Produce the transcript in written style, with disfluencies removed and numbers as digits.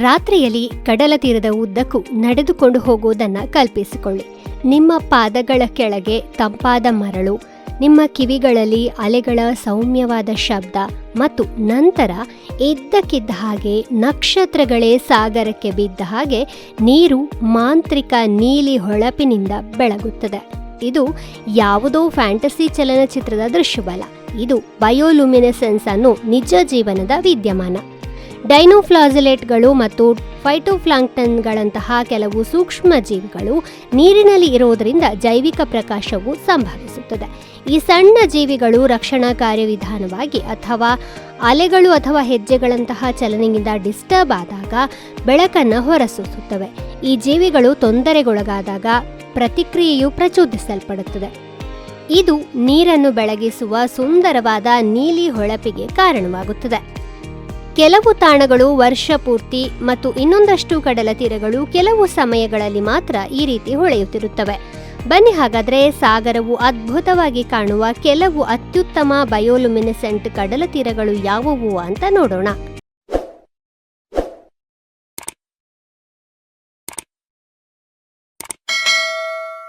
ರಾತ್ರಿಯಲ್ಲಿ ಕಡಲ ತೀರದ ಉದ್ದಕ್ಕೂ ನಡೆದುಕೊಂಡು ಹೋಗುವುದನ್ನು ಕಲ್ಪಿಸಿಕೊಳ್ಳಿ. ನಿಮ್ಮ ಪಾದಗಳ ಕೆಳಗೆ ತಂಪಾದ ಮರಳು, ನಿಮ್ಮ ಕಿವಿಗಳಲ್ಲಿ ಅಲೆಗಳ ಸೌಮ್ಯವಾದ ಶಬ್ದ ಮತ್ತು ನಂತರ ಇದ್ದಕ್ಕಿದ್ದ ಹಾಗೆ ನಕ್ಷತ್ರಗಳೇ ಸಾಗರಕ್ಕೆ ಬಿದ್ದ ಹಾಗೆ ನೀರು ಮಾಂತ್ರಿಕ ನೀಲಿ ಹೊಳಪಿನಿಂದ ಬೆಳಗುತ್ತದೆ. ಇದು ಯಾವುದೋ ಫ್ಯಾಂಟಸಿ ಚಲನಚಿತ್ರದ ದೃಶ್ಯವಲ್ಲ, ಇದು ಬಯೋಲುಮಿನೆಸೆನ್ಸ್ ಅನ್ನೋ ನಿಜ ಜೀವನದ ವಿದ್ಯಮಾನ. ಡೈನೋಫ್ಲಾಜೆಲೆಟ್ಗಳು ಮತ್ತು ಫೈಟೋಪ್ಲಾಂಕ್ಟನ್ಗಳಂತಹ ಕೆಲವು ಸೂಕ್ಷ್ಮ ಜೀವಿಗಳು ನೀರಿನಲ್ಲಿ ಇರೋದರಿಂದ ಜೈವಿಕ ಪ್ರಕಾಶವು ಸಂಭವಿಸುತ್ತದೆ. ಈ ಸಣ್ಣ ಜೀವಿಗಳು ರಕ್ಷಣಾ ಕಾರ್ಯವಿಧಾನವಾಗಿ ಅಥವಾ ಅಲೆಗಳು ಅಥವಾ ಹೆಜ್ಜೆಗಳಂತಹ ಚಲನೆಯಿಂದ ಡಿಸ್ಟರ್ಬ್ ಆದಾಗ ಬೆಳಕನ್ನು ಹೊರಸೂಸುತ್ತವೆ. ಈ ಜೀವಿಗಳು ತೊಂದರೆಗೊಳಗಾದಾಗ ಪ್ರತಿಕ್ರಿಯೆಯು ಪ್ರಚೋದಿಸಲ್ಪಡುತ್ತದೆ. ಇದು ನೀರನ್ನು ಬೆಳಗಿಸುವ ಸುಂದರವಾದ ನೀಲಿ ಹೊಳಪಿಗೆ ಕಾರಣವಾಗುತ್ತದೆ. ಕೆಲವು ತಾಣಗಳು ವರ್ಷ ಪೂರ್ತಿ ಮತ್ತು ಇನ್ನೊಂದಷ್ಟು ಕಡಲ ತೀರಗಳು ಕೆಲವು ಸಮಯಗಳಲ್ಲಿ ಮಾತ್ರ ಈ ರೀತಿ ಹೊಳೆಯುತ್ತಿರುತ್ತವೆ. ಬನ್ನಿ ಹಾಗಾದರೆ ಸಾಗರವು ಅದ್ಭುತವಾಗಿ ಕಾಣುವ ಕೆಲವು ಅತ್ಯುತ್ತಮ ಬಯೋಲುಮಿನೆಸೆಂಟ್ ಕಡಲ ತೀರಗಳು ಯಾವುವು ಅಂತ ನೋಡೋಣ.